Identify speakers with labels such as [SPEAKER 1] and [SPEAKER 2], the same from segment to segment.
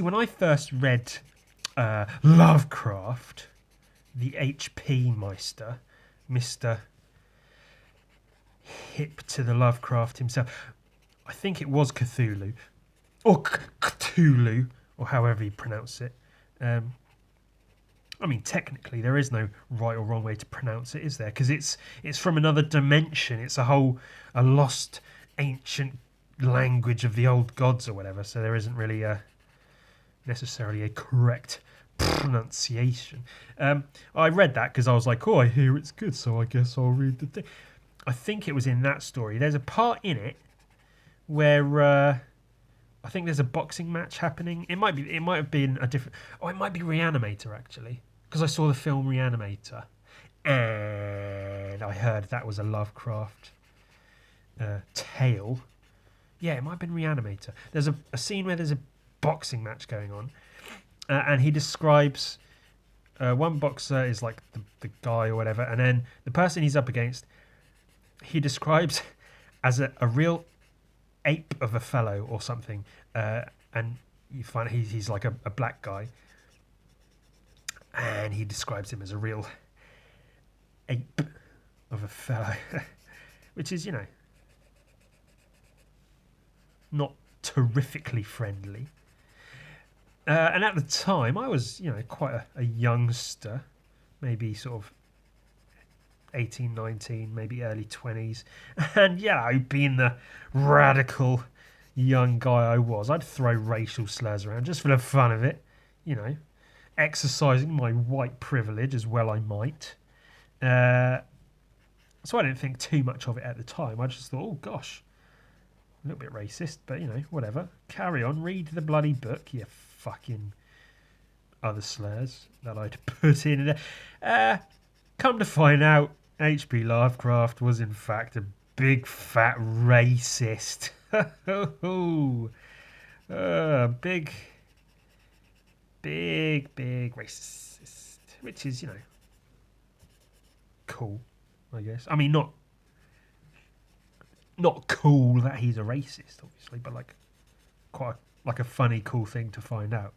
[SPEAKER 1] see, when I first read Lovecraft, the HP Meister, Mr. Hip to the Lovecraft himself, I think it was Cthulhu, or Cthulhu, or however you pronounce it. I mean, technically, there is no right or wrong way to pronounce it, is there? Because it's from another dimension. It's a lost ancient language of the old gods or whatever. So there isn't really necessarily a correct pronunciation. I read that because I was like, oh, I hear it's good, so I guess I'll read the thing. I think it was in that story. There's a part in it where I think there's a boxing match happening. It might have been a different. Oh, it might be Reanimator actually, because I saw the film Reanimator, and I heard that was a Lovecraft tale. Yeah, it might have been Reanimator. There's a scene where there's a boxing match going on, and he describes one boxer is like the guy or whatever, and then the person he's up against, he describes as a real ape of a fellow or something, and you find he's like a black guy, and he describes him as a real ape of a fellow, which is, not terrifically friendly. And at the time, I was, quite a youngster, maybe sort of 18, 19, maybe early 20s. And, being the radical young guy I was, I'd throw racial slurs around just for the fun of it, exercising my white privilege as well I might. So I didn't think too much of it at the time. I just thought, oh, gosh, a little bit racist, but, whatever. Carry on, read the bloody book, you fucking other slurs that I'd put in there. Come to find out, H.P. Lovecraft was in fact a big fat racist. Big racist. Which is, cool, I guess. I mean, not cool that he's a racist, obviously, but quite a funny, cool thing to find out.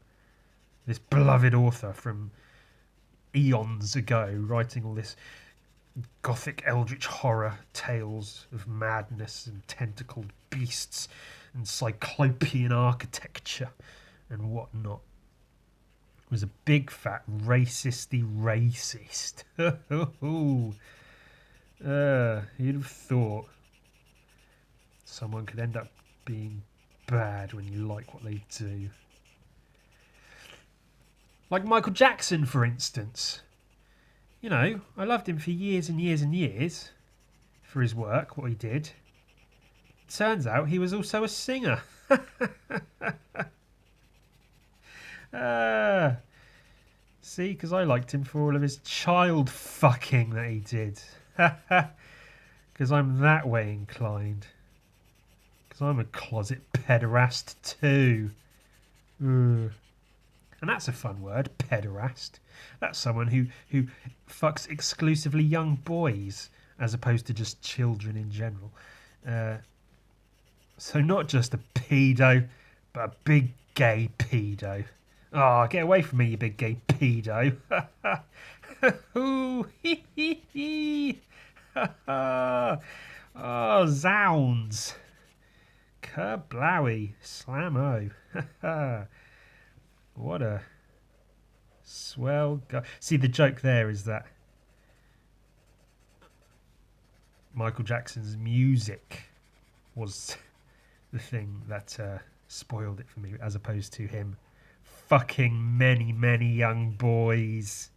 [SPEAKER 1] This beloved author from eons ago writing all this gothic eldritch horror tales of madness and tentacled beasts and cyclopean architecture and whatnot was a big fat racisty racist. You'd have thought someone could end up being bad when you like what they do. Like Michael Jackson, for instance. I loved him for years and years and years for his work, what he did. Turns out he was also a singer. See, because I liked him for all of his child fucking that he did. Because I'm that way inclined. Because I'm a closet pederast too. And that's a fun word, pederast. That's someone who fucks exclusively young boys as opposed to just children in general. So not just a pedo, but a big gay pedo. Oh, get away from me, you big gay pedo. Oh, zounds. Kerblowy. Slammo. What a swell guy. See, the joke there is that Michael Jackson's music was the thing that spoiled it for me, as opposed to him fucking many, many young boys.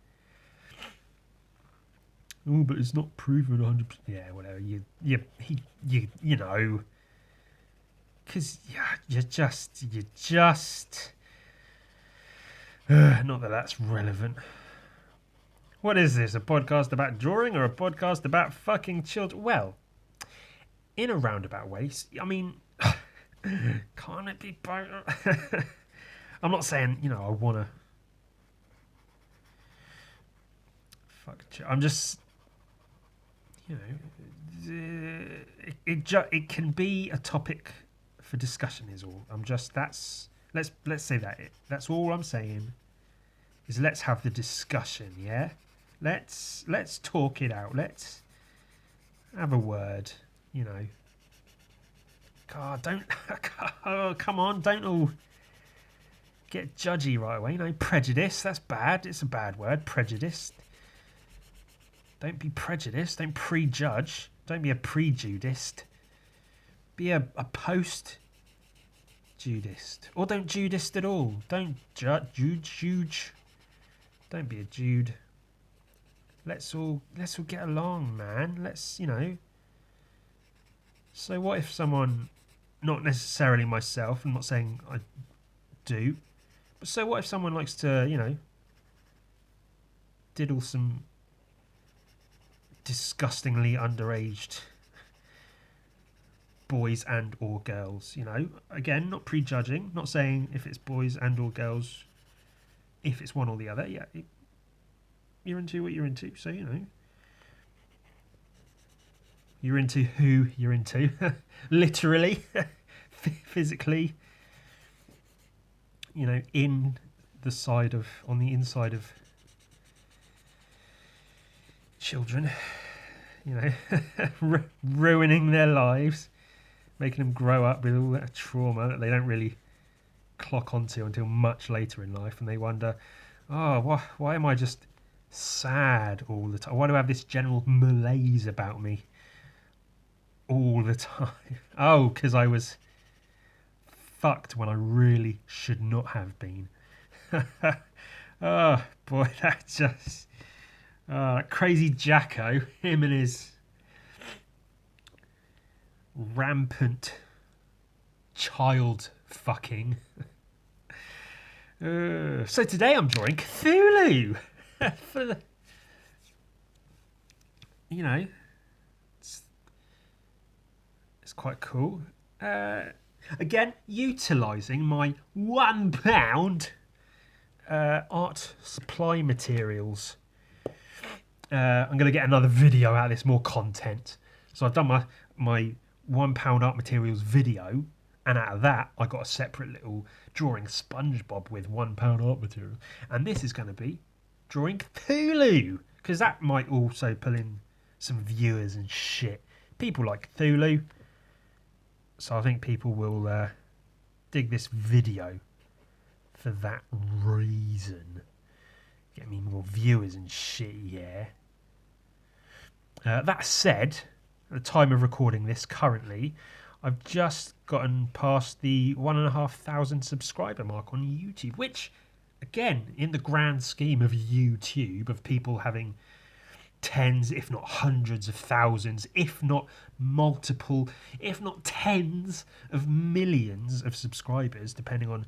[SPEAKER 1] Oh, but it's not proven 100%. Yeah, whatever. You know. Because you just. Not that that's relevant. What is this? A podcast about drawing or a podcast about fucking children? Well, in a roundabout way. I mean, can't it be both? I'm not saying, I want to. Fuck. I'm just. It can be a topic for discussion, is all. That's Let's say that. That's all I'm saying. Is let's have the discussion. Yeah. Let's talk it out. Let's have a word. You know. God, don't. Oh, come on! Don't all get judgy right away. No, prejudice. That's bad. It's a bad word. Prejudice. Don't be prejudiced. Don't prejudge. Don't be a prejudiced. Be a post-judist. Or don't judist at all. Don't jude. Don't be a Jude. Let's all get along, man. Let's, you know. So what if someone, not necessarily myself, I'm not saying I do, but so what if someone likes to, you know, diddle some disgustingly underaged boys and or girls, you know? Again, not prejudging, not saying if it's boys and or girls, if it's one or the other. Yeah, you're into what you're into, so, you know. You're into who you're into. Literally. Physically. You know, on the inside of children. You know, ruining their lives. Making them grow up with all that trauma that they don't really clock onto until much later in life. And they wonder, oh, why am I just sad all the time? Why do I have this general malaise about me all the time? Oh, because I was fucked when I really should not have been. Oh boy, that just crazy Jacko, him and his rampant child fucking. So today I'm drawing Cthulhu. For the, you know, it's quite cool. Again, utilising my £1 art supply materials. I'm going to get another video out of this, more content. So I've done my £1 art materials video, and out of that I got a separate little drawing SpongeBob with £1 art material, and this is going to be drawing Cthulhu, because that might also pull in some viewers and shit. People like Cthulhu, so I think people will dig this video for that reason. Get me more viewers and shit, yeah. That said, at the time of recording this currently, I've just gotten past the 1,500 subscriber mark on YouTube, which, again, in the grand scheme of YouTube, of people having tens, if not hundreds of thousands, if not multiple, if not tens of millions of subscribers, depending on,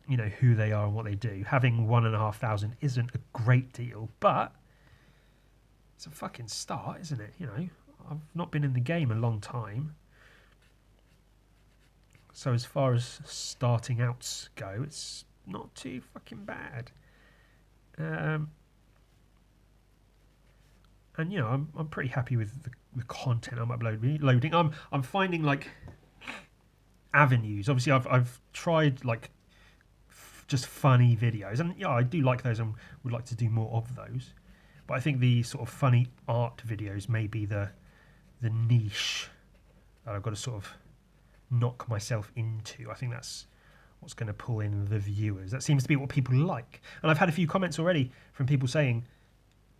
[SPEAKER 1] you know, who they are and what they do. Having 1,500 isn't a great deal, but it's a fucking start, isn't it? You know, I've not been in the game a long time. So as far as starting outs go, it's not too fucking bad. And you know, I'm pretty happy with the content I'm uploading. I'm finding like avenues. Obviously, I've tried like just funny videos, and yeah, I do like those and would like to do more of those. But I think the sort of funny art videos may be the niche that I've got to sort of knock myself into. I think that's what's going to pull in the viewers. That seems to be what people like. And I've had a few comments already from people saying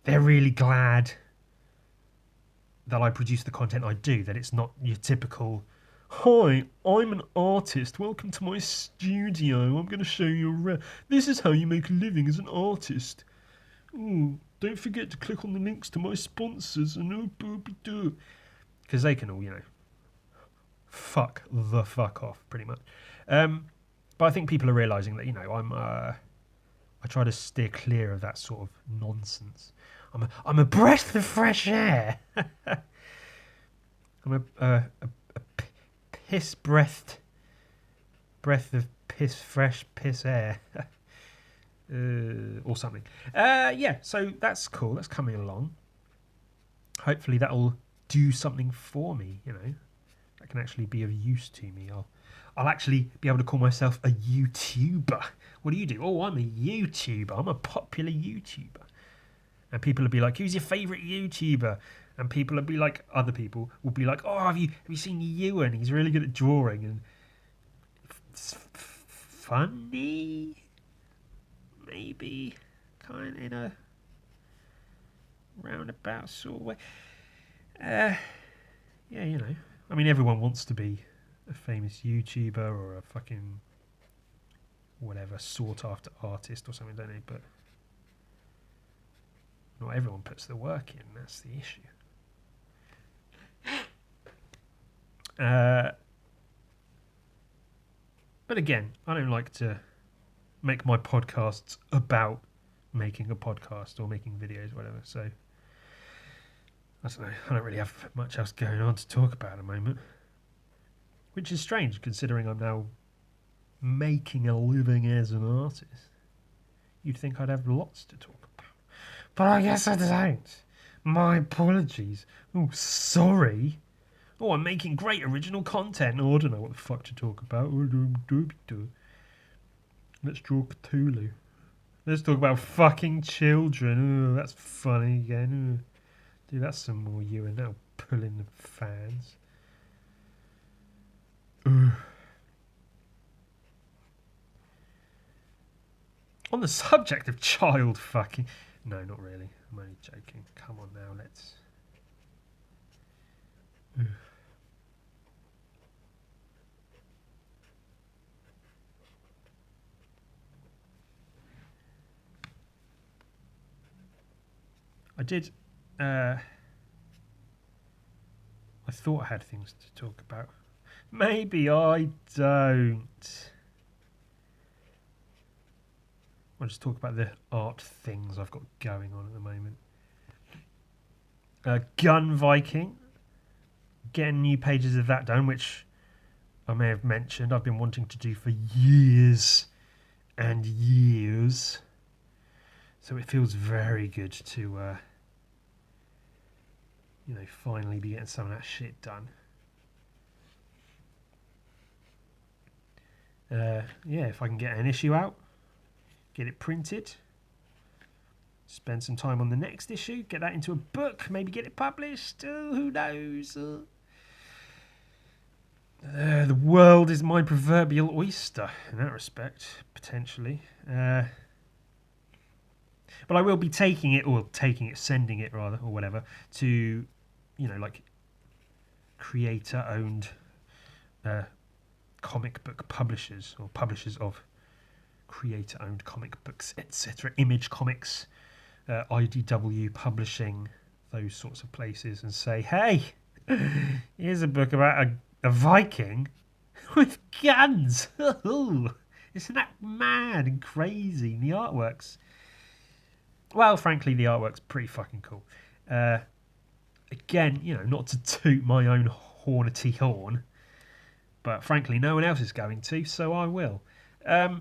[SPEAKER 1] they're really glad that I produce the content I do, that it's not your typical, hi, I'm an artist, welcome to my studio, I'm going to show you this is how you make a living as an artist. Ooh, don't forget to click on the links to my sponsors and because they can all, you know, fuck off pretty much. But I think people are realising that, you know, I try to steer clear of that sort of nonsense. I'm a breath of fresh air. I'm a breath of fresh air. Or something. Yeah, so that's cool. That's coming along. Hopefully that'll do something for me, you know. That can actually be of use to me. I'll actually be able to call myself a YouTuber. What do you do? Oh, I'm a YouTuber. I'm a popular YouTuber. And people will be like, who's your favourite YouTuber? And people will be like, other people will be like, oh, have you seen Ewan? He's really good at drawing. And it's funny, maybe, kind of in a roundabout sort of way. Yeah, you know. I mean, everyone wants to be a famous YouTuber or a fucking whatever sought after artist or something, don't they? But not everyone puts the work in. That's the issue. But again, I don't like to make my podcasts about making a podcast or making videos, whatever. So I don't know. I don't really have much else going on to talk about at the moment, which is strange considering I'm now making a living as an artist. You'd think I'd have lots to talk about, but I guess I don't. My apologies. Oh, sorry. Oh, I'm making great original content. Oh, I don't know what the fuck to talk about. Let's draw Cthulhu. Let's talk about fucking children. Oh, that's funny again. Dude, that's some more you and now pulling the fans. On the subject of child fucking... No, not really. I'm only joking. Come on now, let's... I did... I thought I had things to talk about. Maybe I don't. I'll just talk about the art things I've got going on at the moment. Gun Viking. Getting new pages of that done, which I may have mentioned I've been wanting to do for years and years. So it feels very good to, finally be getting some of that shit done. If I can get an issue out, get it printed, spend some time on the next issue, get that into a book, maybe get it published. Oh, who knows? The world is my proverbial oyster in that respect, potentially. But I will be sending it rather, or whatever, to, creator-owned comic book publishers, or publishers of creator-owned comic books, etc. Image Comics, IDW Publishing, those sorts of places, and say, hey, here's a book about a Viking with guns. Isn't that mad and crazy? And the artwork's... Well, frankly, the artwork's pretty fucking cool. Again, not to toot my own hornety horn, but frankly, no one else is going to, so I will. The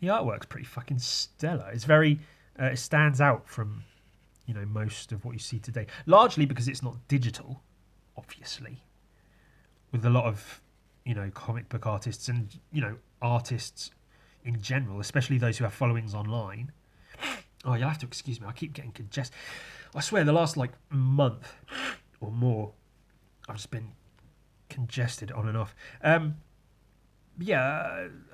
[SPEAKER 1] artwork's pretty fucking stellar. It's very... it stands out from, most of what you see today. Largely because it's not digital, obviously. With a lot of, comic book artists and, artists in general, especially those who have followings online. Oh, you'll have to excuse me. I keep getting congested. I swear, the last, month or more, I've just been congested on and off. A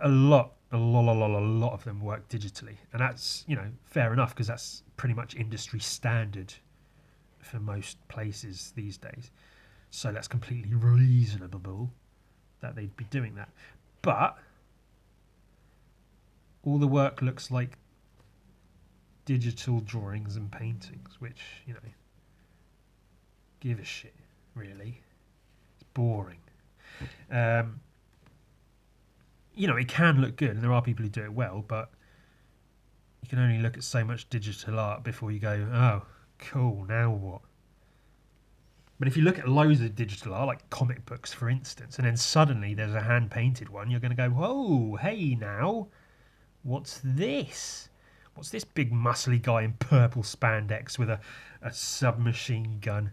[SPEAKER 1] lot of them work digitally. And that's, fair enough, because that's pretty much industry standard for most places these days. So that's completely reasonable that they'd be doing that. But all the work looks like digital drawings and paintings, which, give a shit, really. It's boring. It can look good, and there are people who do it well, but you can only look at so much digital art before you go, oh, cool, now what? But if you look at loads of digital art, like comic books, for instance, and then suddenly there's a hand-painted one, you're going to go, whoa, hey now, what's this? What's this big muscly guy in purple spandex with a submachine gun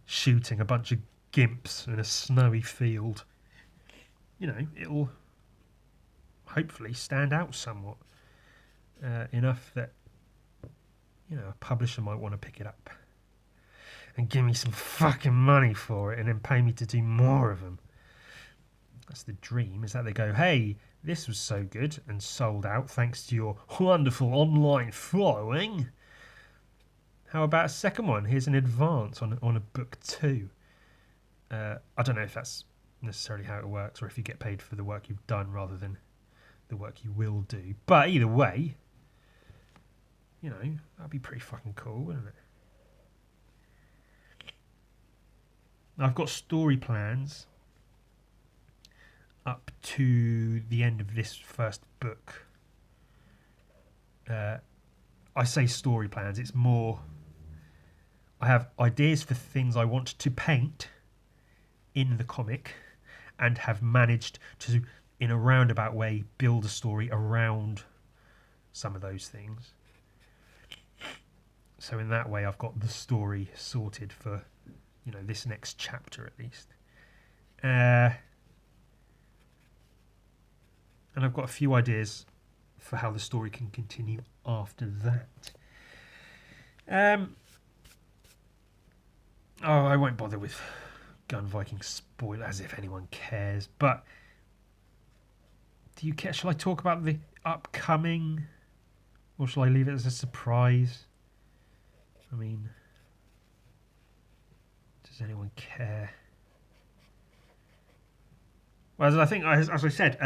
[SPEAKER 1] shooting a bunch of gimps in a snowy field? it'll hopefully stand out somewhat enough that a publisher might want to pick it up and give me some fucking money for it and then pay me to do more of them. That's the dream, is that they go, hey, this was so good and sold out thanks to your wonderful online following. How about a second one? Here's an advance on a book 2. I don't know if that's necessarily how it works or if you get paid for the work you've done rather than the work you will do. But either way, that'd be pretty fucking cool, wouldn't it? I've got story plans up to the end of this first book. I say story plans, it's more I have ideas for things I want to paint in the comic and have managed to, in a roundabout way, build a story around some of those things. So in that way, I've got the story sorted for, this next chapter at least. And I've got a few ideas for how the story can continue after that. I won't bother with Gun Viking spoilers, as if anyone cares. But do you care? Shall I talk about the upcoming, or shall I leave it as a surprise? I mean, does anyone care? Well, as I said,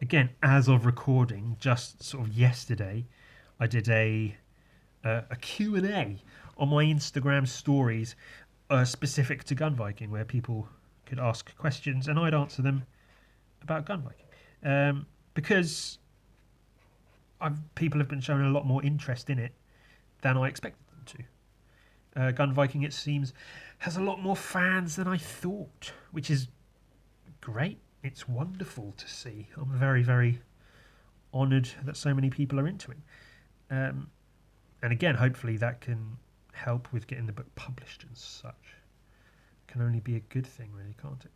[SPEAKER 1] again, as of recording, just sort of yesterday, I did a Q&A on my Instagram stories specific to Gun Viking, where people could ask questions and I'd answer them about Gun Viking. Because people have been showing a lot more interest in it than I expected them to. Gun Viking, it seems, has a lot more fans than I thought, which is great. It's wonderful to see. I'm very, very honoured that so many people are into it. And again, hopefully that can help with getting the book published and such. Can only be a good thing, really, can't it?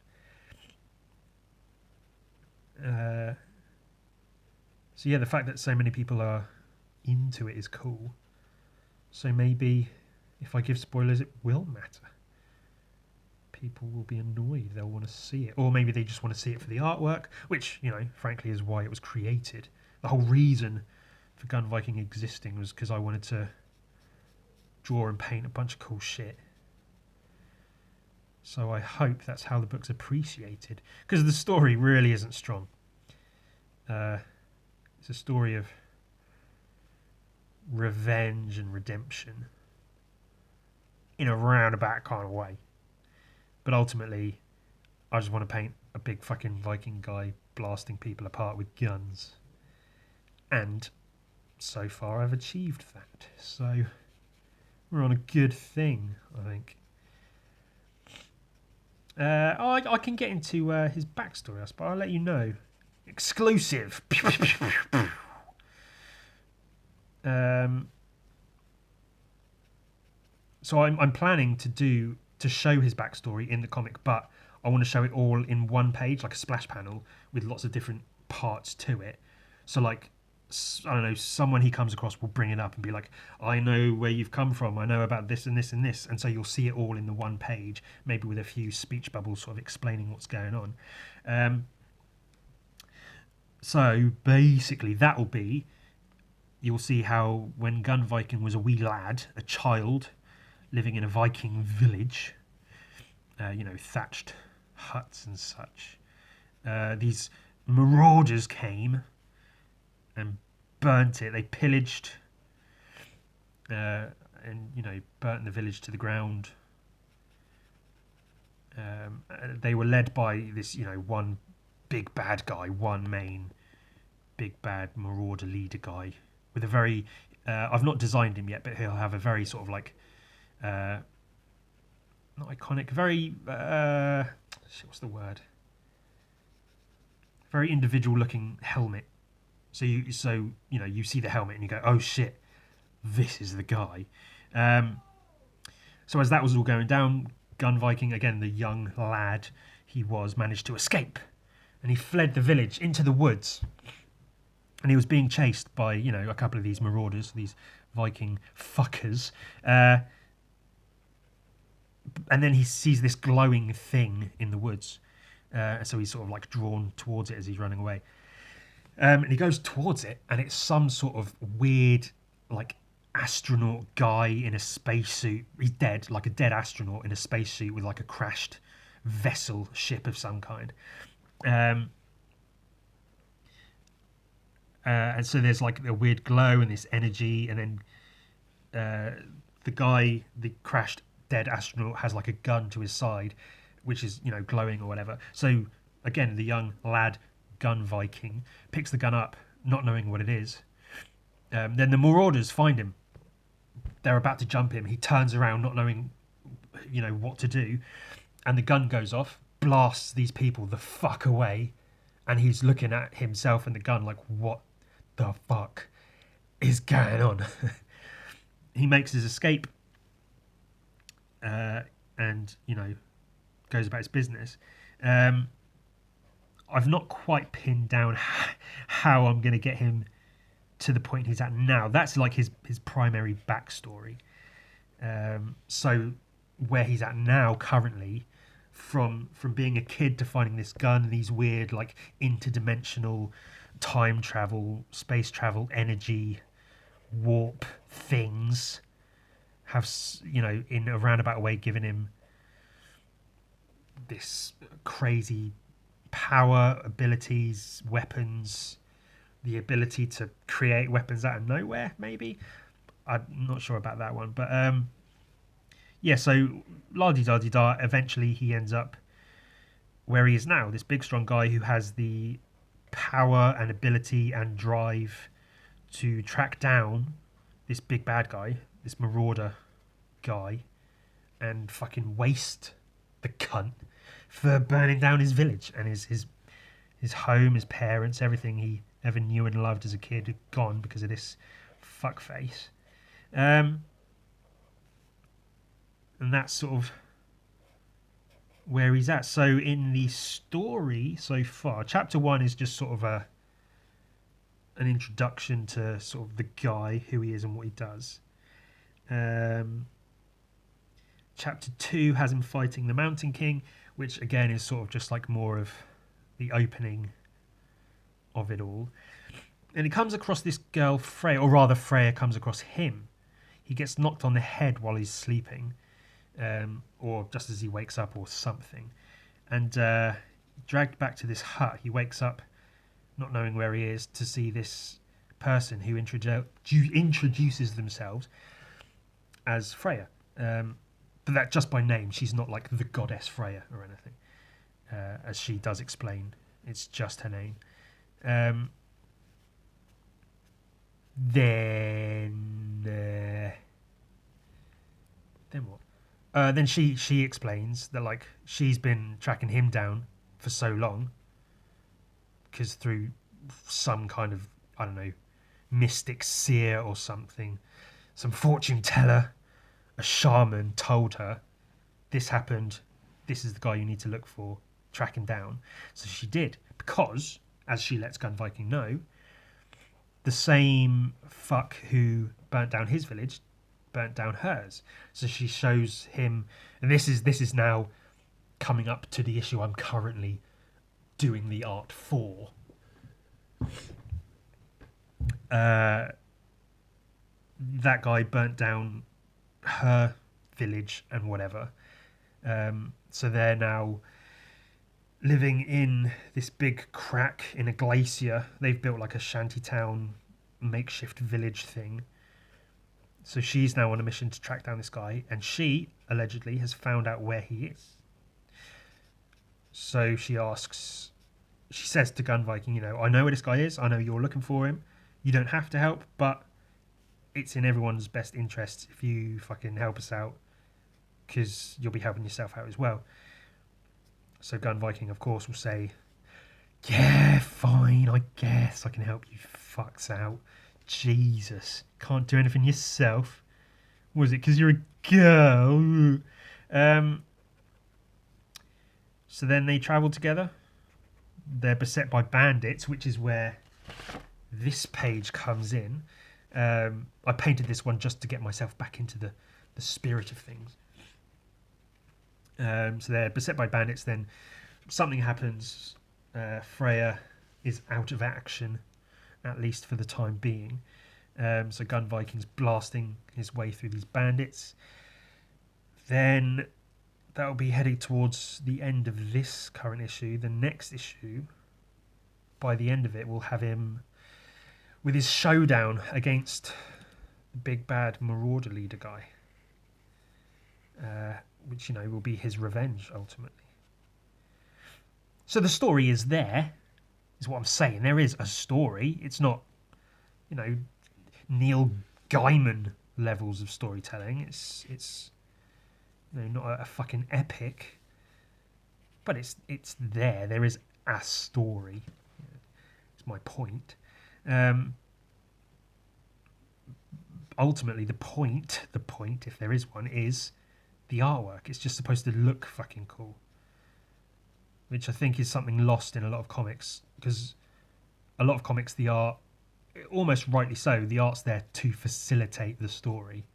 [SPEAKER 1] So yeah, the fact that so many people are into it is cool. So maybe if I give spoilers, it will matter. People will be annoyed. They'll want to see it. Or maybe they just want to see it for the artwork, which, frankly, is why it was created. The whole reason for Gun Viking existing was because I wanted to draw and paint a bunch of cool shit. So I hope that's how the book's appreciated. Because the story really isn't strong. It's a story of revenge and redemption in a roundabout kind of way. But ultimately, I just want to paint a big fucking Viking guy blasting people apart with guns. And so far I've achieved that. So we're on a good thing, I think. I can get into his backstory, but I'll let you know. Exclusive. So I'm planning to show his backstory in the comic, but I want to show it all in one page, like a splash panel with lots of different parts to it. So like, I don't know, someone he comes across will bring it up and be like, I know where you've come from, I know about this and this and this. And so you'll see it all in the one page, maybe with a few speech bubbles sort of explaining what's going on. So basically that'll be, you'll see how when Gun Viking was a wee lad, a child, living in a Viking village, thatched huts and such, these marauders came and burnt it. They pillaged and burnt the village to the ground. They were led by this, one big bad guy, one main big bad marauder leader guy with a very, I've not designed him yet, but he'll have a very sort of like, not iconic, very, what's the word? Very individual looking helmet. So you see the helmet and you go, oh shit, this is the guy. So as that was all going down, Gun Viking, again, the young lad, he was managed to escape, and he fled the village into the woods. And he was being chased by, a couple of these marauders, these Viking fuckers. And then he sees this glowing thing in the woods. So he's sort of like drawn towards it as he's running away. And he goes towards it, and it's some sort of weird, like, astronaut guy in a spacesuit. He's dead, like a dead astronaut in a spacesuit with like a crashed vessel ship of some kind. And so there's like a weird glow and this energy, and then the crashed dead astronaut has like a gun to his side, which is glowing or whatever. So again, the young lad gun Viking picks the gun up, not knowing what it is. Then the marauders find him. They're about to jump him. He turns around, not knowing what to do, and the gun goes off, blasts these people the fuck away, and he's looking at himself and the gun like, what the fuck is going on? He makes his escape, and goes about his business. I've not quite pinned down how I'm going to get him to the point he's at now. That's like his primary backstory. So where he's at now currently, from being a kid to finding this gun, these weird like interdimensional time travel, space travel, energy, warp things have in a roundabout way given him this crazy power, abilities, weapons, the ability to create weapons out of nowhere, maybe. I'm not sure about that one, but so la-di-da-di-da, eventually he ends up where he is now, this big strong guy who has the power and ability and drive to track down this big bad guy, this marauder guy, and fucking waste the cunt for burning down his village and his home, his parents, everything he ever knew and loved as a kid gone because of this fuckface. And that's sort of where he's at. So in the story so far, chapter 1 is just sort of an introduction to sort of the guy, who he is and what he does. Chapter 2 has him fighting the Mountain King, which again is sort of just like more of the opening of it all. And he comes across this girl, Freya, or rather Freya comes across him. He gets knocked on the head while he's sleeping, or just as he wakes up or something, and dragged back to this hut. He wakes up not knowing where he is to see this person who introduces themselves as Freya. But that just by name. She's not like the goddess Freya or anything, as she does explain. It's just her name. Then what? Then she explains that like she's been tracking him down for so long because through some kind of, I don't know, mystic seer or something, some fortune teller, a shaman told her this happened, this is the guy you need to look for, track him down. So she did, because, as she lets Gun Viking know, the same fuck who burnt down his village burnt down hers. So she shows him, and this is now coming up to the issue I'm currently doing the art for. That guy burnt down her village and whatever. So they're now living in this big crack in a glacier. They've built like a shantytown makeshift village thing. So she's now on a mission to track down this guy, and she allegedly has found out where he is. So she says to Gun Viking, I know where this guy is, I know you're looking for him, you don't have to help, but it's in everyone's best interest if you fucking help us out, because you'll be helping yourself out as well. So Gun Viking, of course, will say, yeah, fine, I guess I can help you fucks out. Jesus, can't do anything yourself. Was it because you're a girl? So then they travel together. They're beset by bandits, which is where this page comes in. I painted this one just to get myself back into the spirit of things. So they're beset by bandits. Then something happens. Freya is out of action, at least for the time being. So Gun Viking's blasting his way through these bandits. Then that'll be heading towards the end of this current issue. The next issue, by the end of it, will have him with his showdown against the big bad Marauder leader guy, which, you know, will be his revenge ultimately. So the story is there, is what I'm saying. There is a story. It's not, you know, Neil Gaiman levels of storytelling. It's you know, not a fucking epic, but it's there. There is a story. It's my point. Ultimately, the point, if there is one, is the artwork. It's just supposed to look fucking cool, which I think is something lost in a lot of comics, because a lot of comics, the art, almost rightly so, the art's there to facilitate the story.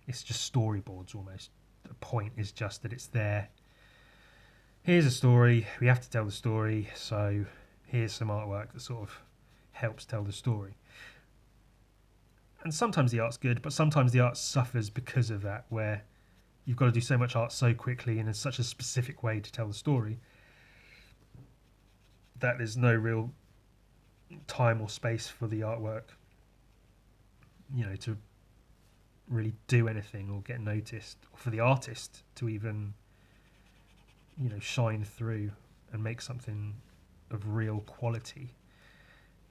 [SPEAKER 1] It's just storyboards almost. The point is just that it's there. Here's a story, we have to tell the story, so here's some artwork that sort of helps tell the story. And sometimes the art's good, but sometimes the art suffers because of that, where you've got to do so much art so quickly and in such a specific way to tell the story that there's no real time or space for the artwork, you know, to really do anything or get noticed, or for the artist to even, you know, shine through and make something of real quality.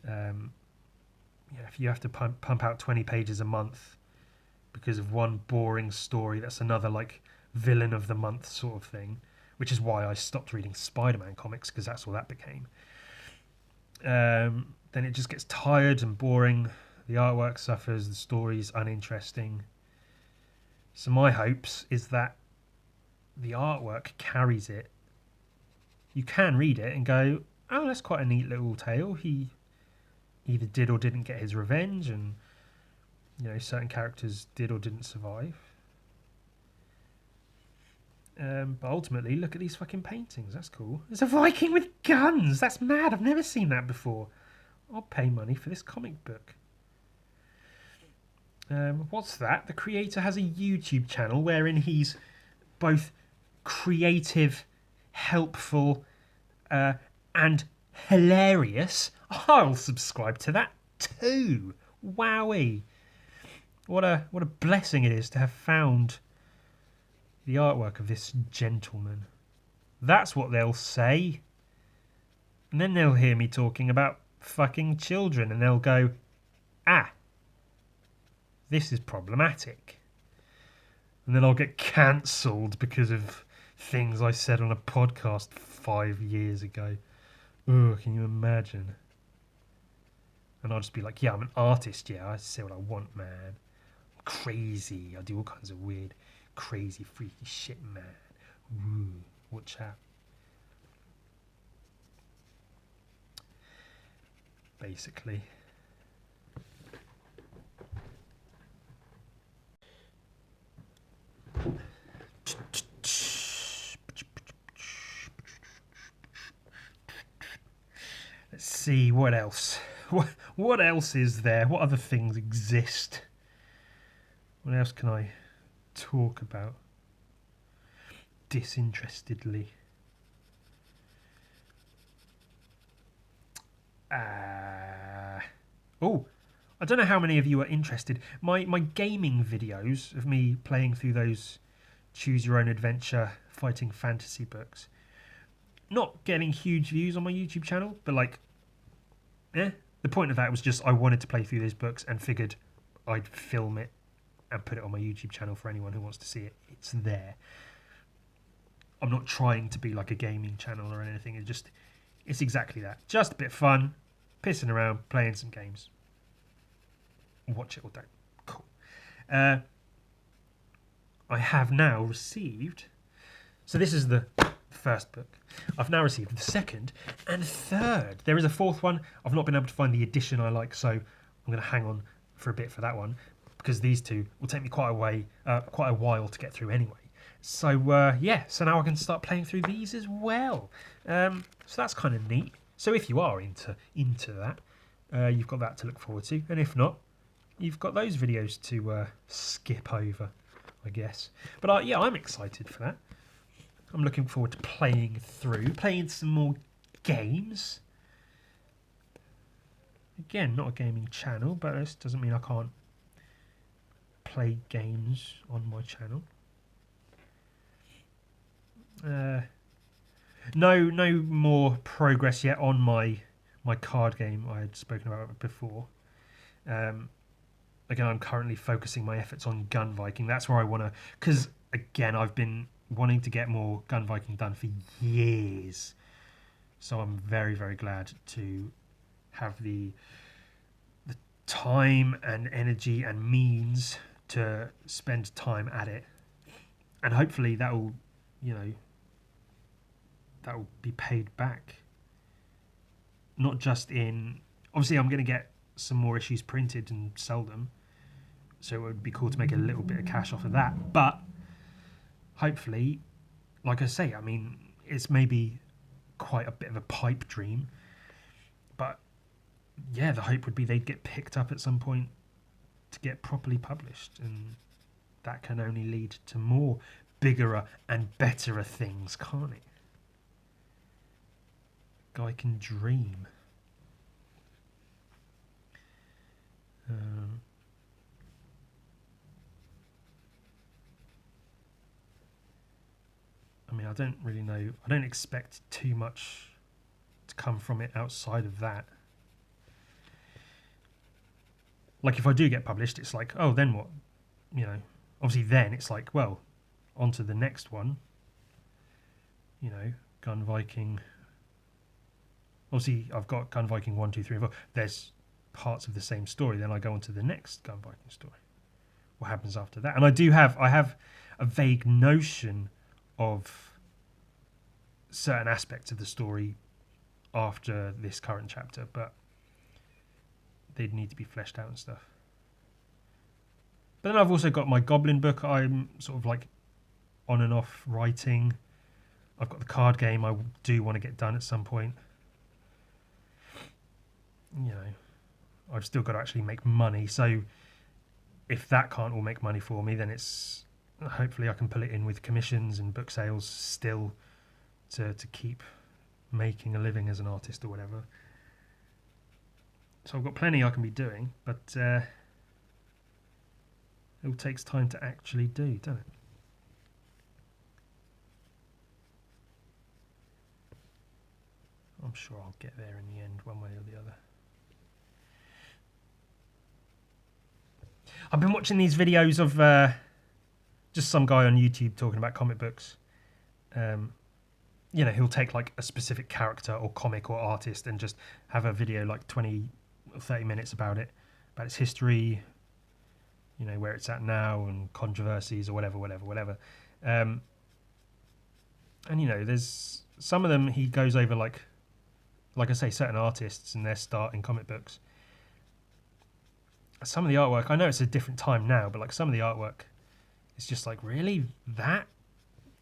[SPEAKER 1] Yeah, if you have to pump out 20 pages a month because of one boring story, that's another like villain of the month sort of thing, which is why I stopped reading Spider-Man comics, because that's all that became. Then it just gets tired and boring. The artwork suffers, the story's uninteresting. So my hopes is that the artwork carries it. You can read it and go, oh, that's quite a neat little tale. He either did or didn't get his revenge, and, you know, certain characters did or didn't survive. But ultimately, look at these fucking paintings. That's cool. There's a Viking with guns. That's mad. I've never seen that before. I'll pay money for this comic book. What's that? The creator has a YouTube channel wherein he's both creative, helpful, and hilarious. I'll subscribe to that too. Wowie. What a blessing it is to have found the artwork of this gentleman. That's what they'll say. And then they'll hear me talking about fucking children and they'll go, ah, this is problematic. And then I'll get cancelled because of things I said on a podcast 5 years ago. Oh, can you imagine? And I'll just be like, yeah, I'm an artist, yeah, I say what I want, man. I'm crazy, I do all kinds of weird, crazy, freaky shit, man. Ooh, watch out. Basically. Let's see, what else? What else is there? What other things exist? What else can I talk about disinterestedly? Oh, I don't know how many of you are interested. My gaming videos of me playing through those choose your own adventure fighting fantasy books, not getting huge views on my YouTube channel, but like, the point of that was just I wanted to play through those books and figured I'd film it and put it on my YouTube channel for anyone who wants to see it. It's there. I'm not trying to be like a gaming channel or anything. It's exactly that. Just a bit of fun, pissing around, playing some games. Watch it or don't. Cool. I have now received. So this is the first book. I've now received the second and third. There is a fourth one. I've not been able to find the edition I like, so I'm going to hang on for a bit for that one, because these two will take me quite a while to get through anyway. So yeah, so now I can start playing through these as well. So that's kind of neat. So if you are into that, you've got that to look forward to, and if not, you've got those videos to skip over, I guess. But yeah, I'm excited for that. I'm looking forward to playing some more games. Again, not a gaming channel, but this doesn't mean I can't play games on my channel. No more progress yet on my card game I had spoken about before. Again, I'm currently focusing my efforts on Gun Viking. That's where I want to, because again, I've been wanting to get more Gun Viking done for years. So I'm very, very glad to have the time and energy and means to spend time at it, and hopefully that will be paid back. Not just in, obviously I'm going to get some more issues printed and sell them, so it would be cool to make a little bit of cash off of that, but hopefully, like I say, I mean, it's maybe quite a bit of a pipe dream, but yeah, the hope would be they'd get picked up at some point to get properly published, and that can only lead to more bigger and betterer things, can't it? Guy can dream. I mean, I don't really know. I don't expect too much to come from it outside of that. Like, if I do get published, it's like, oh, then what? You know, obviously then it's like, well, on to the next one. You know, Gun Viking. Obviously, I've got Gun Viking 1, 2, 3, and 4. There's parts of the same story. Then I go on to the next Gun Viking story. What happens after that? And I have a vague notion of certain aspects of the story after this current chapter, but they'd need to be fleshed out and stuff. But then I've also got my Goblin book I'm sort of like on and off writing. I've got the card game I do want to get done at some point. You know, I've still got to actually make money, so if that can't all make money for me, then it's hopefully I can pull it in with commissions and book sales still to keep making a living as an artist or whatever. So I've got plenty I can be doing, but it all takes time to actually do, doesn't it? I'm sure I'll get there in the end, one way or the other. I've been watching these videos of just some guy on YouTube talking about comic books. You know, he'll take like a specific character or comic or artist and just have a video like 20 or 30 minutes about it, about its history, you know, where it's at now, and controversies or whatever. And you know, there's some of them he goes over like I say, certain artists and their start in comic books. Some of the artwork, I know it's a different time now, but like some of the artwork, it's just like, really? That?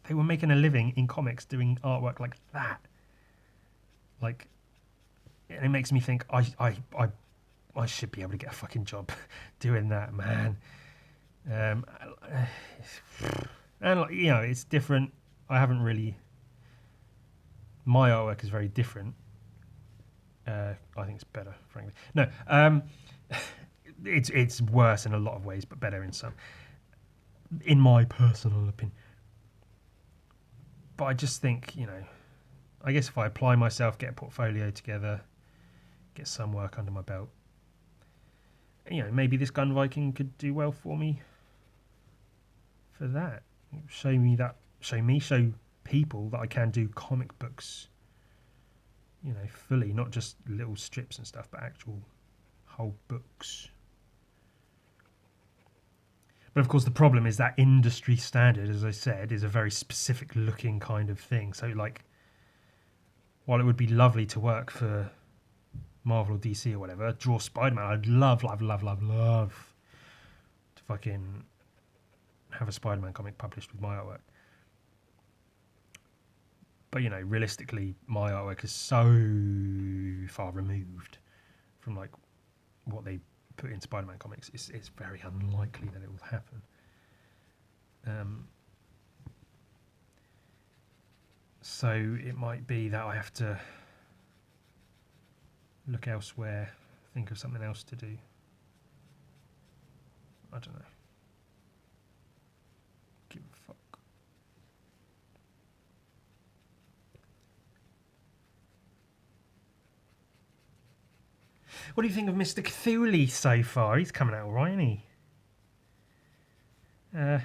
[SPEAKER 1] They were making a living in comics doing artwork like that. Like, and it makes me think I should be able to get a fucking job doing that, man. And like, you know, it's different. I haven't really. My artwork is very different. I think it's better, frankly. No, it's worse in a lot of ways, but better in some. In my personal opinion. But I just think, you know, I guess if I apply myself, get a portfolio together, get some work under my belt, you know, maybe this Gun Viking could do well for me for that. Show people that I can do comic books, you know, fully, not just little strips and stuff, but actual whole books. But of course, the problem is that industry standard, as I said, is a very specific looking kind of thing. So, like, while it would be lovely to work for Marvel or DC or whatever, draw Spider-Man, I'd love to fucking have a Spider-Man comic published with my artwork. But, you know, realistically, my artwork is so far removed from, like, what they put in Spider-Man comics. It's very unlikely that it will happen. So it might be that I have to look elsewhere, think of something else to do. I don't know. Give a fuck. What do you think of Mr. Cthulhu so far? He's coming out all right, isn't he? I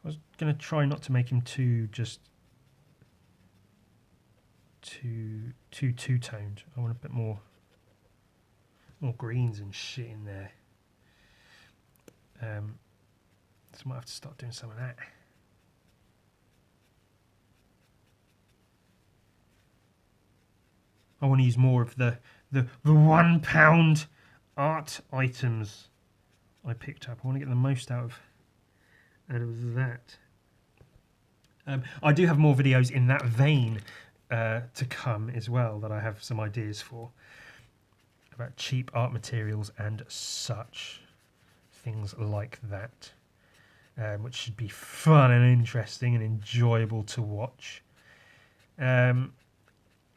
[SPEAKER 1] was going to try not to make him too two-toned. I want a bit more greens and shit in there. So I might have to start doing some of that. I want to use more of the £1 art items I picked up. I want to get the most out of that. I do have more videos in that vein to come as well that I have some ideas for about cheap art materials and such things like that, which should be fun and interesting and enjoyable to watch.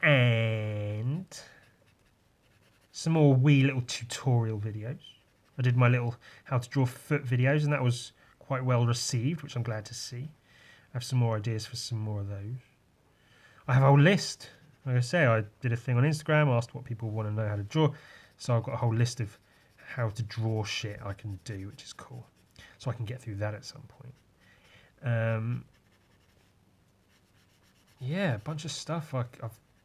[SPEAKER 1] And some more wee little tutorial videos. I did my little how to draw foot videos, and that was quite well received, which I'm glad to see. I have some more ideas for some more of those. I have a whole list. Like I say, I did a thing on Instagram, asked what people want to know how to draw. So I've got a whole list of how to draw shit I can do, which is cool. So I can get through that at some point. Yeah, a bunch of stuff. I've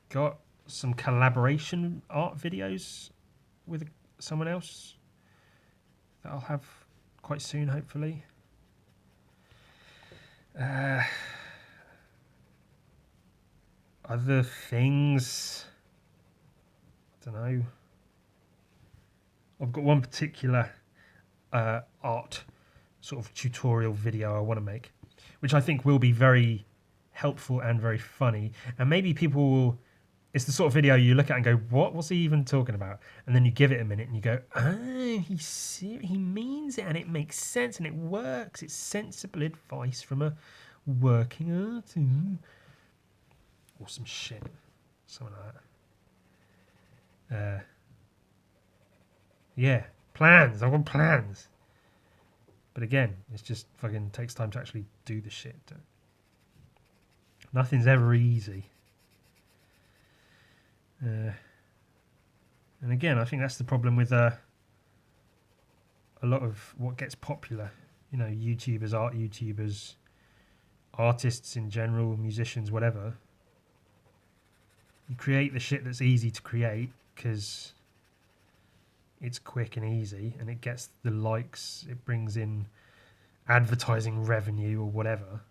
[SPEAKER 1] got some collaboration art videos with someone else that I'll have quite soon, hopefully. Other things, I don't know. I've got one particular art sort of tutorial video I want to make, which I think will be very helpful and very funny. And maybe people will, it's the sort of video you look at and go, what's he even talking about? And then you give it a minute and you go, he means it and it makes sense and it works. It's sensible advice from a working artist. Or some shit. Something like that. Yeah, plans. I've got plans. But again, it's just fucking takes time to actually do the shit. Nothing's ever easy. And again, I think that's the problem with a lot of what gets popular. You know, YouTubers, art YouTubers, artists in general, musicians, whatever. You create the shit that's easy to create because it's quick and easy and it gets the likes, it brings in advertising revenue or whatever.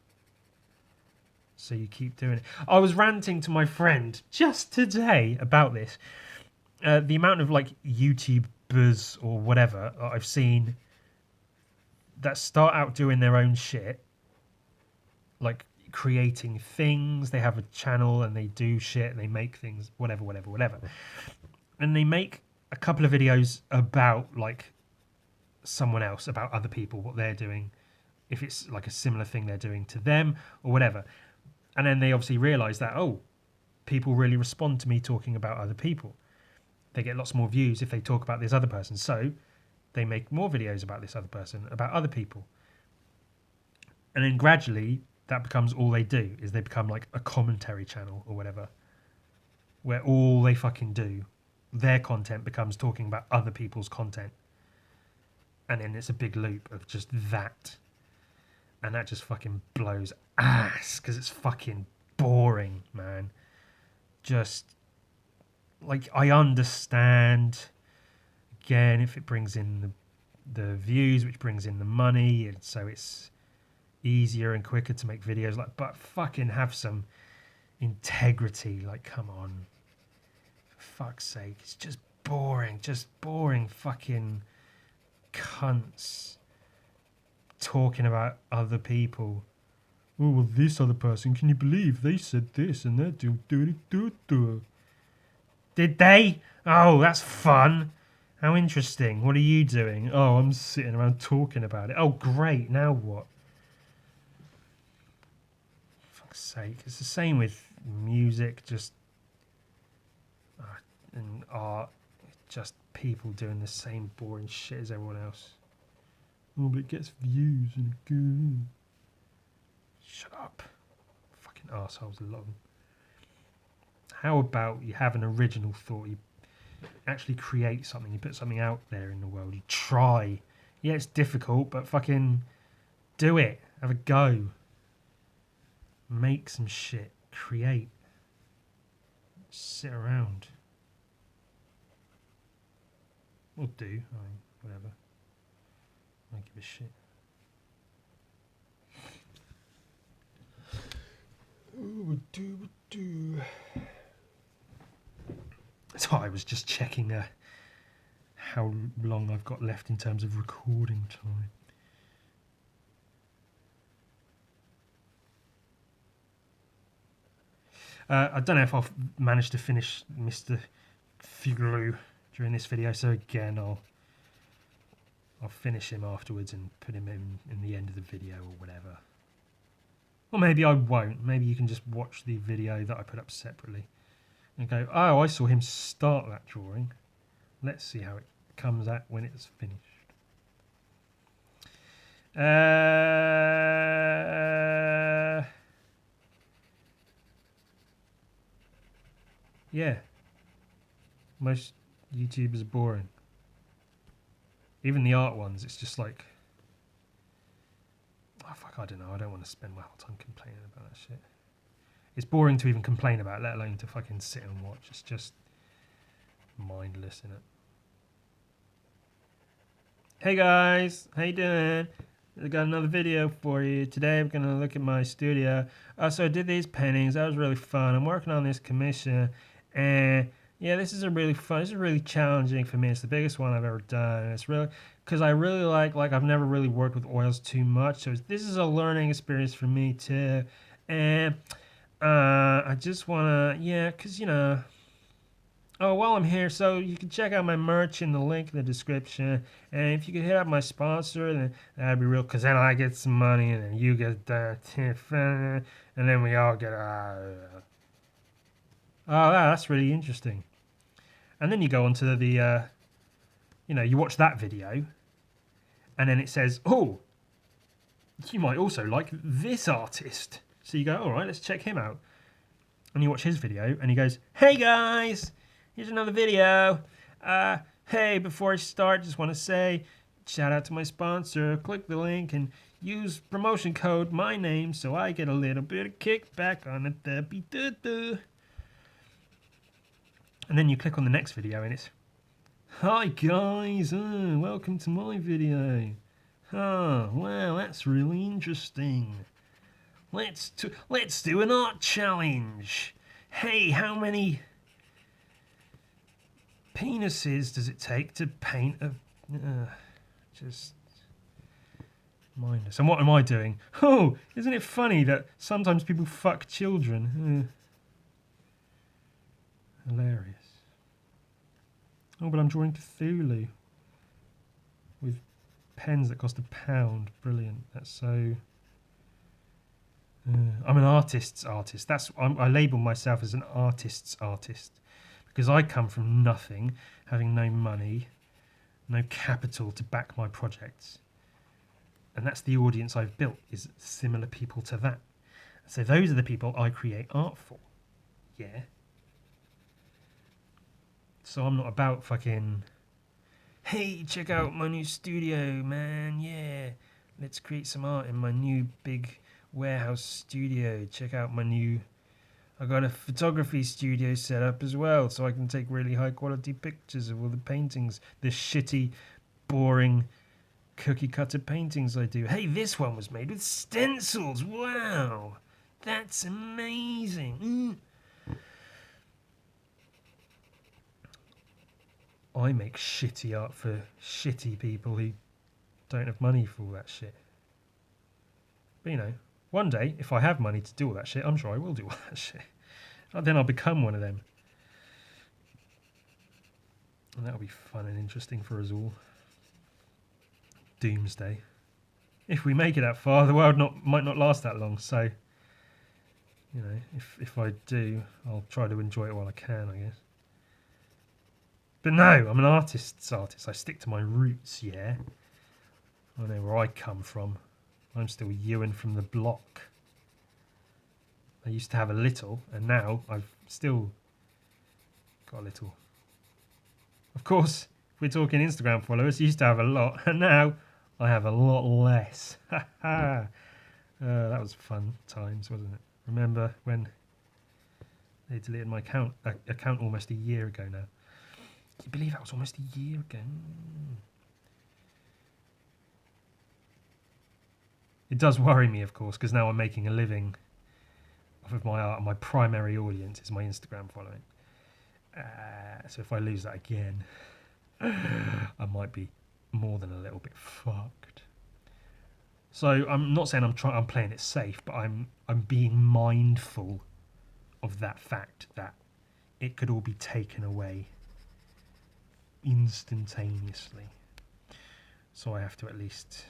[SPEAKER 1] So you keep doing it. I was ranting to my friend just today about this. The amount of like YouTubers or whatever I've seen that start out doing their own shit, like creating things. They have a channel and they do shit and they make things, whatever. And they make a couple of videos about like someone else, about other people, what they're doing, if it's like a similar thing they're doing to them or whatever. And then they obviously realise that, people really respond to me talking about other people. They get lots more views if they talk about this other person. So they make more videos about this other person, about other people. And then gradually that becomes all they do, is they become like a commentary channel or whatever, where all they fucking do, their content becomes talking about other people's content. And then it's a big loop of just that. And that just fucking blows ass because it's fucking boring, man. Just, like, I understand again, if it brings in the views, which brings in the money, and so it's easier and quicker to make videos, like, but fucking have some integrity. Like, come on, for fuck's sake, it's just boring fucking cunts talking about other people. Oh, well, this other person, can you believe they said this and they're doing do. Did they? Oh, that's fun. How interesting. What are you doing? Oh, I'm sitting around talking about it. Oh, great. Now what? For fuck's sake. It's the same with music, just and art. Just people doing the same boring shit as everyone else. Oh, but it gets views and good. Shut up. Fucking assholes, a lot of them. How about you have an original thought? You actually create something. You put something out there in the world. You try. Yeah, it's difficult, but fucking do it. Have a go. Make some shit. Create. Sit around. Or do. I mean, whatever. I don't give a shit. So I was just checking how long I've got left in terms of recording time. I don't know if I'll manage to finish Mr. CTHULHU during this video, so again I'll finish him afterwards and put him in the end of the video or whatever. Or maybe I won't. Maybe you can just watch the video that I put up separately and go, oh, I saw him start that drawing. Let's see how it comes out when it's finished. Yeah. Most YouTubers are boring. Even the art ones, it's just like, oh fuck, I don't know. I don't want to spend my whole time complaining about that shit. It's boring to even complain about, let alone to fucking sit and watch. It's just mindless, innit? Hey guys, how you doing? I got another video for you. Today I'm gonna look at my studio. So I did these paintings. That was really fun. I'm working on this commission, and yeah, this is really fun. This is really challenging for me. It's the biggest one I've ever done. And it's really because I really like I've never really worked with oils too much. So this is a learning experience for me too. And I just wanna, yeah, cause you know. Oh, while I'm here, so you can check out my merch in the link in the description. And if you could hit up my sponsor, then that'd be real, because then I get some money, and then you get that, and then we all get, oh, that's really interesting. And then you go onto the, you watch that video, and then it says, oh, you might also like this artist. So you go, all right, let's check him out. And you watch his video, and he goes, hey guys, here's another video. Hey, before I start, just want to say, shout out to my sponsor. Click the link and use promotion code my name so I get a little bit of kickback on it. And then you click on the next video and it's, hi guys, welcome to my video. Oh, wow, that's really interesting. Let's do an art challenge. Hey, how many penises does it take to paint a... just mindless. And what am I doing? Oh, isn't it funny that sometimes people fuck children? Hilarious. Oh, but I'm drawing Cthulhu with pens that cost £1. Brilliant. That's so... I'm an artist's artist. I label myself as an artist's artist because I come from nothing, having no money, no capital to back my projects. And that's the audience I've built, is similar people to that. So those are the people I create art for. Yeah. So I'm not about fucking, hey, check out my new studio, man. Yeah. Let's create some art in my new big warehouse studio. Check out my new I got a photography studio set up as well, so I can take really high quality pictures of all the paintings. The shitty, boring, cookie cutter paintings I do. Hey, this one was made with stencils. Wow, that's amazing. I make shitty art for shitty people who don't have money for all that shit. But you know, one day, if I have money to do all that shit, I'm sure I will do all that shit. And then I'll become one of them. And that'll be fun and interesting for us all. Doomsday. If we make it that far, the world might not last that long, so you know, if I do, I'll try to enjoy it while I can, I guess. But no, I'm an artist's artist. I stick to my roots, yeah. I know where I come from. I'm still Ewan from the block. I used to have a little, and now I've still got a little. Of course, if we're talking Instagram followers, I used to have a lot, and now I have a lot less. That was fun times, wasn't it? Remember when they deleted my account almost a year ago now? Can you believe that was almost a year ago? It does worry me, of course, because now I'm making a living off of my art. My primary audience is my Instagram following. So if I lose that again, I might be more than a little bit fucked. So I'm not saying I'm playing it safe, but I'm being mindful of that fact that it could all be taken away instantaneously. So I have to at least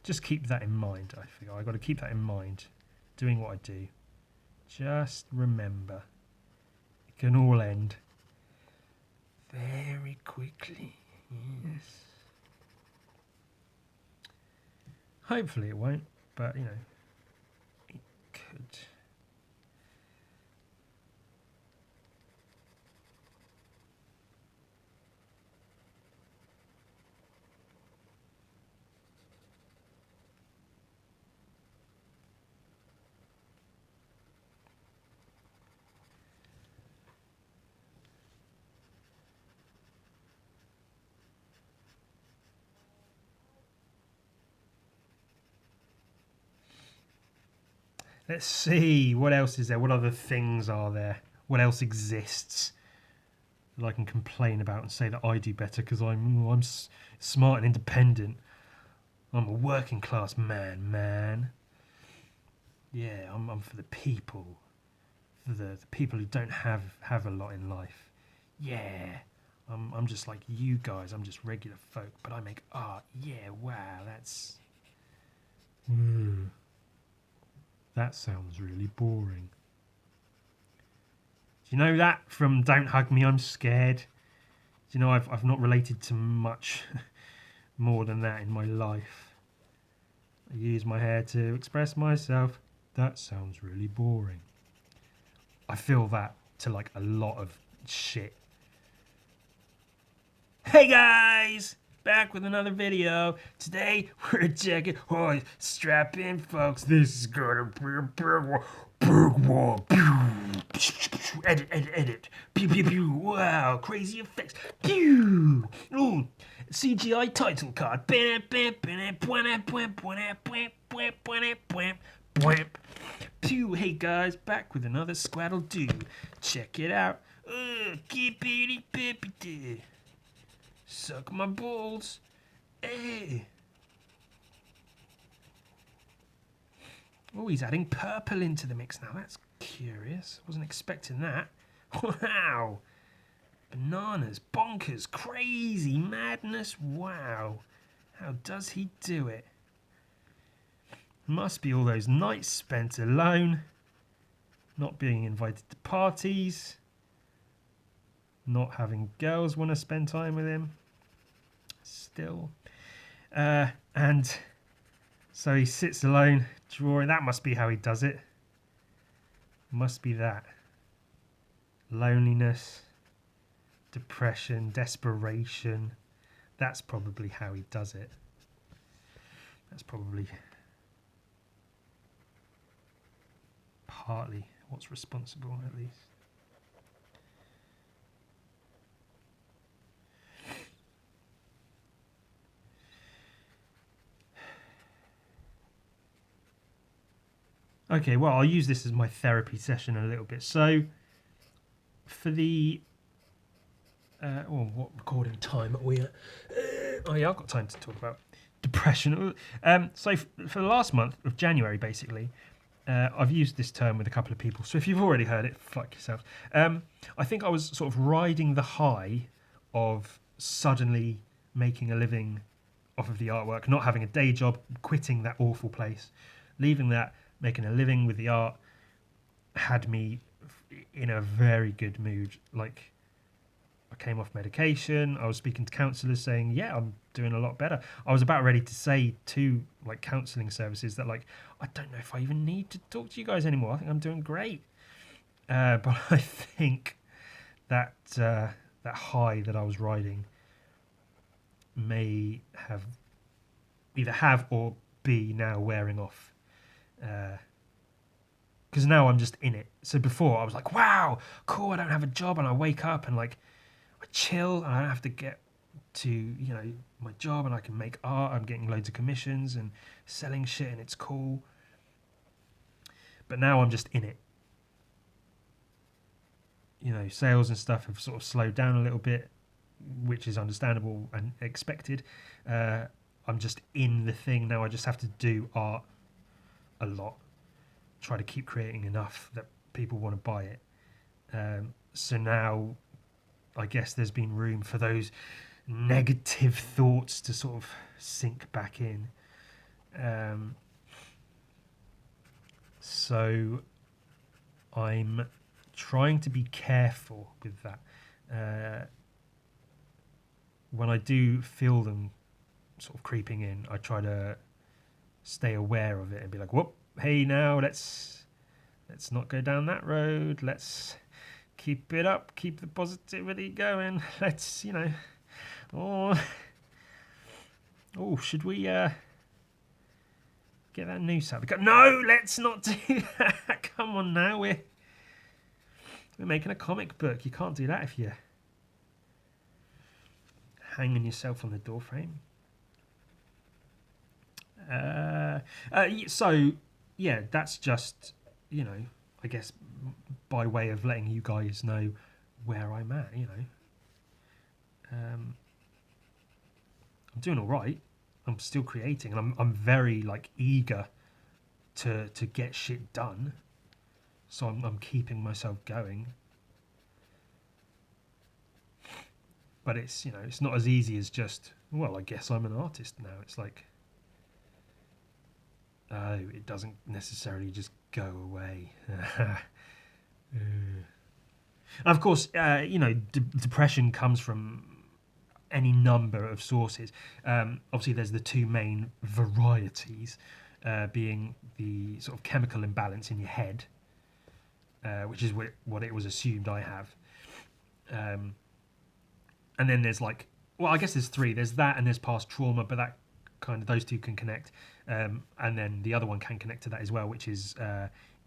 [SPEAKER 1] just keep that in mind. I feel I've got to keep that in mind, doing what I do. Just remember, it can all end very quickly. Yes. Hopefully it won't, but you know, it could. Let's see, what else is there? What other things are there? What else exists that I can complain about and say that I do better because I'm smart and independent. I'm a working class man. Yeah, I'm for the people. For the people who don't have a lot in life. Yeah, I'm just like you guys. I'm just regular folk, but I make art. Yeah, wow, that's... That sounds really boring. Do you know that from Don't Hug Me, I'm Scared? Do you know I've not related to much more than that in my life. I use my hair to express myself. That sounds really boring. I feel that to like a lot of shit. Hey guys! Back with another video. Today we're checking. Oh, strap in, folks. This is gonna be a big one. Edit. Pew, pew, pew. Wow, crazy effects. Pew. Ooh, CGI title card. Pew. Hey guys, back with another Squaddle Doo. Check it out. Keepity pippity. Suck my balls. Hey. Oh, he's adding purple into the mix now. That's curious. Wasn't expecting that. Wow. Bananas, bonkers, crazy, madness. Wow. How does he do it? Must be all those nights spent alone. Not being invited to parties. Not having girls want to spend time with him. Still. And so he sits alone drawing. That must be how he does it. Must be that. Loneliness, depression, desperation. That's probably how he does it. That's probably... partly what's responsible, at least. Okay, well, I'll use this as my therapy session a little bit. So, for the what recording time are we at? Oh yeah, I've got time to talk about depression. So for the last month of January, basically, I've used this term with a couple of people. So if you've already heard it, fuck yourself. I think I was sort of riding the high of suddenly making a living off of the artwork, not having a day job, quitting that awful place, leaving that, making a living with the art, had me in a very good mood. Like, I came off medication. I was speaking to counsellors saying, yeah, I'm doing a lot better. I was about ready to say to like counselling services that like, I don't know if I even need to talk to you guys anymore. I think I'm doing great. But I think that that high that I was riding may have either have or be now wearing off. Because now I'm just in it. So before I was like, wow, cool, I don't have a job, and I wake up and like I chill and I don't have to get to, you know, my job, and I can make art. I'm getting loads of commissions and selling shit, and it's cool. But now I'm just in it. You know, sales and stuff have sort of slowed down a little bit, which is understandable and expected. I'm just in the thing now. I just have to do art a lot, try to keep creating enough that people want to buy it. So now I guess there's been room for those negative thoughts to sort of sink back in. So I'm trying to be careful with that. When I do feel them sort of creeping in, I try to stay aware of it and be like, whoop, hey, now let's not go down that road. Let's keep it up, keep the positivity going. Let's, you know, should we get that noose out? No, let's not do that. Come on now, we're making a comic book. You can't do that if you're hanging yourself on the doorframe. So yeah, that's just, you know, I guess by way of letting you guys know where I'm at. You know, I'm doing all right. I'm still creating, and I'm very like eager to get shit done. So I'm keeping myself going. But it's, you know, it's not as easy as just, well, I guess I'm an artist now. It's like, oh, it doesn't necessarily just go away. And of course, you know, depression comes from any number of sources. Obviously, there's the two main varieties, being the sort of chemical imbalance in your head, which is what it was assumed I have. And then there's like, well, I guess there's three. There's that, and there's past trauma, but that kind of, those two can connect. And then the other one can connect to that as well, which is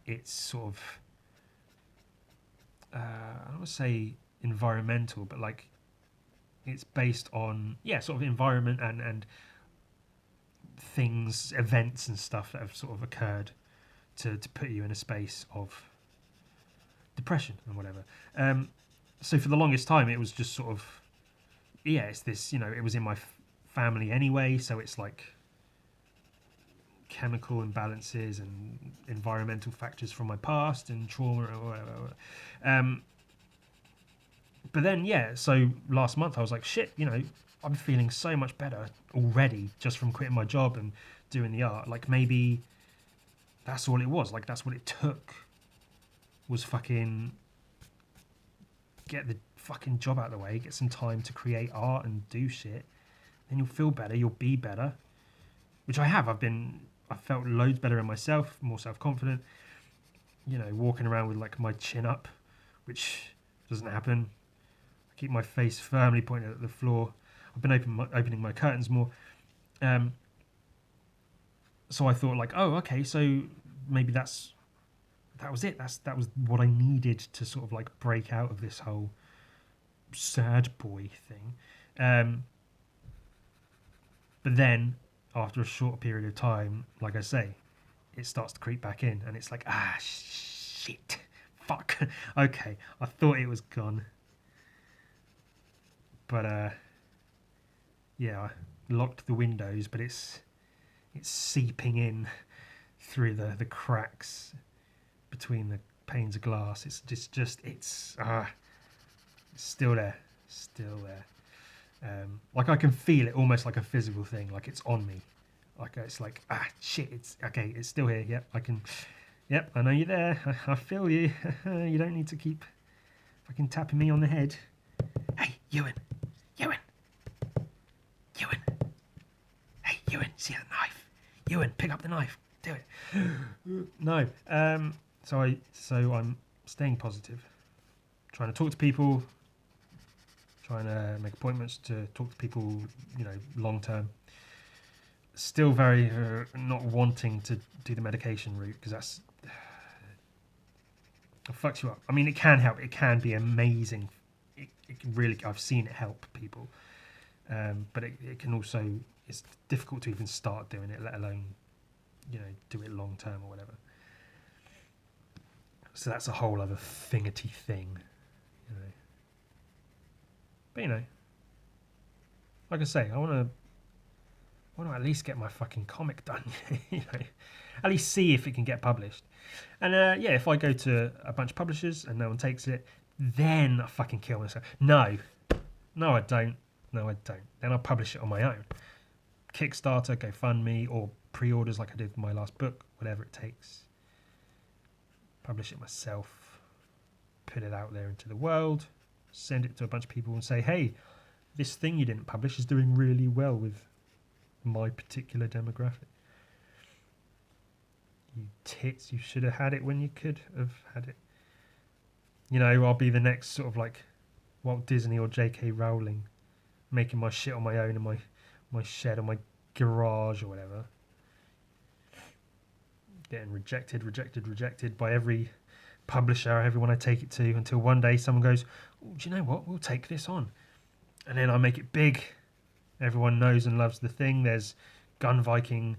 [SPEAKER 1] it's sort of, I don't want to say environmental, but like it's based on, yeah, sort of environment and things, events and stuff that have sort of occurred to put you in a space of depression and whatever. So for the longest time, it was just sort of, yeah, it's this, you know, it was in my family anyway, so it's like chemical imbalances and environmental factors from my past and trauma or whatever. But then, yeah, so last month I was like, shit, you know, I'm feeling so much better already just from quitting my job and doing the art. Like, maybe that's all it was. Like, that's what it took, was fucking get the fucking job out of the way, get some time to create art and do shit. Then you'll feel better, you'll be better. Which I have. I felt loads better in myself, more self-confident. You know, walking around with like my chin up, which doesn't happen. I keep my face firmly pointed at the floor. I've been opening my curtains more. So I thought like, oh, okay, so maybe that's that was it. That was what I needed to sort of like break out of this whole sad boy thing. But then after a short period of time, like I say, it starts to creep back in, and it's like, shit, fuck. Okay, I thought it was gone, but yeah, I locked the windows, but it's seeping in through the cracks between the panes of glass. It's it's still there, still there. Like I can feel it, almost like a physical thing, like it's on me. Like it's like shit. It's okay. It's still here. Yep, I can. Yep, I know you're there. I feel you. You don't need to keep fucking tapping me on the head. Hey, Ewan, Ewan, Ewan. Hey, Ewan, see the knife? Ewan, pick up the knife. Do it. No. So I'm staying positive, trying to talk to people, trying to make appointments to talk to people, long term. Still very not wanting to do the medication route because that's it fucks you up. I mean, it can help. It can be amazing. It can really. I've seen it help people, but it can also. It's difficult to even start doing it, let alone, do it long term or whatever. So that's a whole other thingety thing, But like I say, I want to at least get my fucking comic done, at least see if it can get published. And if I go to a bunch of publishers and no one takes it, then I fucking kill myself. No, I don't. No, I don't. Then I'll publish it on my own. Kickstarter, GoFundMe, or pre-orders like I did for my last book, whatever it takes. Publish it myself, put it out there into the world, send it to a bunch of people and say, hey, this thing you didn't publish is doing really well with my particular demographic. You tits, you should have had it when you could have had it. I'll be the next sort of like Walt Disney or J.K. Rowling, making my shit on my own in my shed or my garage or whatever. Getting rejected by every publisher, everyone I take it to, until one day someone goes, oh, do you know what? We'll take this on. And then I make it big. Everyone knows and loves the thing. There's Gun Viking,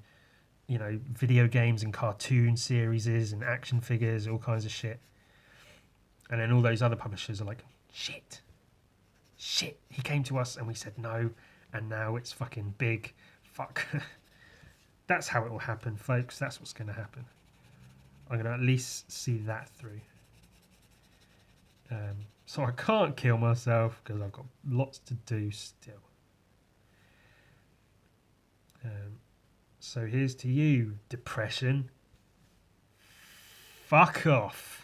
[SPEAKER 1] video games and cartoon series and action figures, all kinds of shit. And then all those other publishers are like, shit, he came to us and we said no, and now it's fucking big. Fuck. That's how it will happen, folks. That's what's going to happen. I'm going to at least see that through. So I can't kill myself because I've got lots to do still. So here's to you, depression. Fuck off.